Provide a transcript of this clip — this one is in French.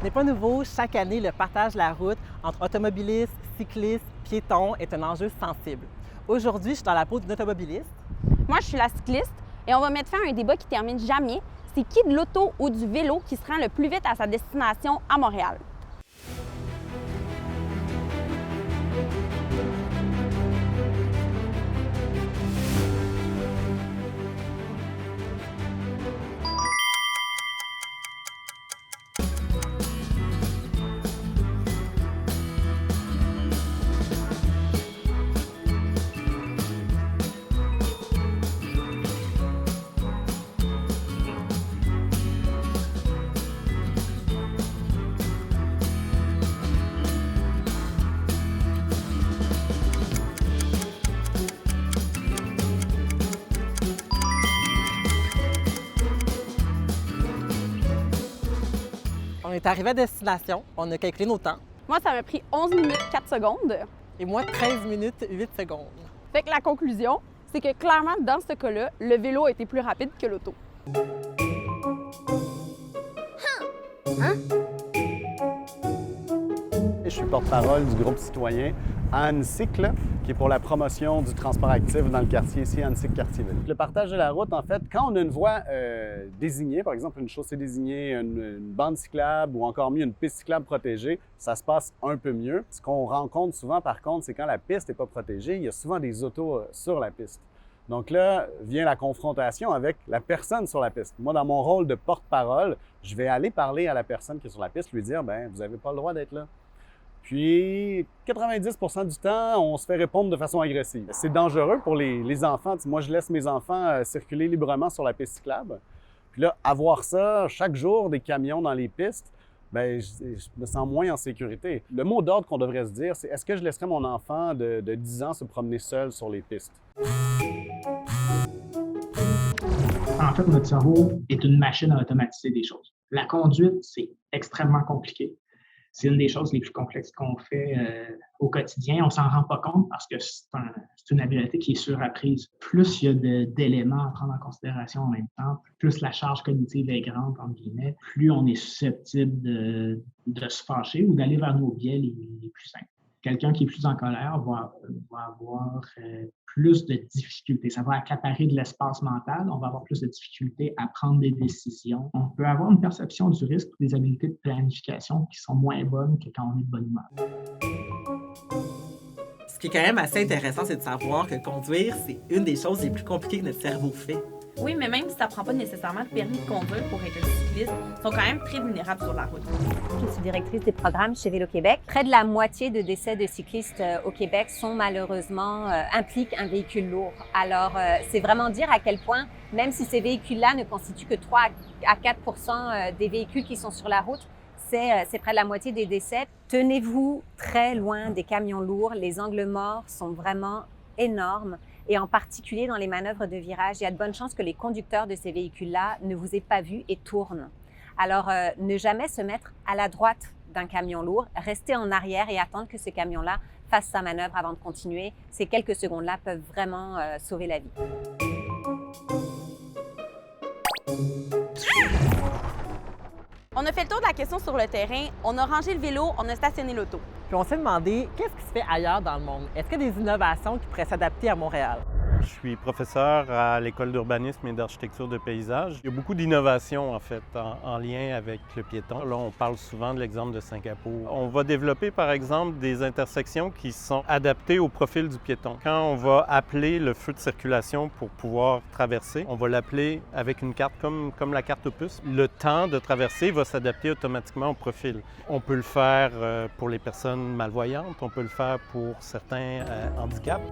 n'est pas nouveau, chaque année, le partage de la route entre automobilistes, cyclistes, piétons est un enjeu sensible. Aujourd'hui, je suis dans la peau d'une automobiliste. Moi, je suis la cycliste et on va mettre fin à un débat qui termine jamais. C'est qui de l'auto ou du vélo qui se rend le plus vite à sa destination à Montréal? On est arrivé à destination, on a calculé nos temps. Moi, ça m'a pris 11 minutes 4 secondes. Et moi, 13 minutes 8 secondes. Fait que la conclusion, c'est que clairement, dans ce cas-là, le vélo a été plus rapide que l'auto. Je suis porte-parole du groupe citoyen Annecycle, qui est pour la promotion du transport actif dans le quartier ici, Annecycle-Cartierville. Le partage de la route, en fait, quand on a une voie désignée, par exemple une chaussée désignée, une bande cyclable ou encore mieux une piste cyclable protégée, ça se passe un peu mieux. Ce qu'on rencontre souvent, par contre, c'est quand la piste n'est pas protégée, il y a souvent des autos sur la piste. Donc là, vient la confrontation avec la personne sur la piste. Moi, dans mon rôle de porte-parole, je vais aller parler à la personne qui est sur la piste, lui dire « Bien, vous n'avez pas le droit d'être là ». Puis, 90% du temps, on se fait répondre de façon agressive. C'est dangereux pour les enfants. Moi, je laisse mes enfants circuler librement sur la piste cyclable. Puis là, avoir ça, chaque jour, des camions dans les pistes, bien, je me sens moins en sécurité. Le mot d'ordre qu'on devrait se dire, c'est est-ce que je laisserais mon enfant de 10 ans se promener seul sur les pistes? En fait, notre cerveau est une machine à automatiser des choses. La conduite, c'est extrêmement compliqué. C'est une des choses les plus complexes qu'on fait au quotidien. On ne s'en rend pas compte parce que c'est une habileté qui est surapprise. Plus il y a d'éléments à prendre en considération en même temps, plus la charge cognitive est grande, entre guillemets, plus on est susceptible de se fâcher ou d'aller vers nos biais les plus simples. Quelqu'un qui est plus en colère va avoir plus de difficultés. Ça va accaparer de l'espace mental. On va avoir plus de difficultés à prendre des décisions. On peut avoir une perception du risque ou des habiletés de planification qui sont moins bonnes que quand on est de bonne humeur. Ce qui est quand même assez intéressant, c'est de savoir que conduire, c'est une des choses les plus compliquées que notre cerveau fait. Oui, mais même si ça ne prend pas nécessairement le permis de conduire pour être un cycliste, ils sont quand même très vulnérables sur la route. Je suis directrice des programmes chez Vélo-Québec. Près de la moitié de décès de cyclistes au Québec sont malheureusement impliquent un véhicule lourd. Alors, c'est vraiment dire à quel point, même si ces véhicules-là ne constituent que 3 à 4 % des véhicules qui sont sur la route, c'est près de la moitié des décès. Tenez-vous très loin des camions lourds. Les angles morts sont vraiment énormes. Et en particulier dans les manœuvres de virage, il y a de bonnes chances que les conducteurs de ces véhicules-là ne vous aient pas vu et tournent. Alors, ne jamais se mettre à la droite d'un camion lourd, rester en arrière et attendre que ce camion-là fasse sa manœuvre avant de continuer. Ces quelques secondes-là peuvent vraiment sauver la vie. On a fait le tour de la question sur le terrain, on a rangé le vélo, on a stationné l'auto. Puis on s'est demandé, qu'est-ce qui se fait ailleurs dans le monde? Est-ce qu'il y a des innovations qui pourraient s'adapter à Montréal? Je suis professeur à l'École d'urbanisme et d'architecture de paysage. Il y a beaucoup d'innovations, en fait, en lien avec le piéton. Là, on parle souvent de l'exemple de Singapour. On va développer, par exemple, des intersections qui sont adaptées au profil du piéton. Quand on va appeler le feu de circulation pour pouvoir traverser, on va l'appeler avec une carte comme la carte opus. Le temps de traverser va s'adapter automatiquement au profil. On peut le faire pour les personnes malvoyantes, on peut le faire pour certains handicaps.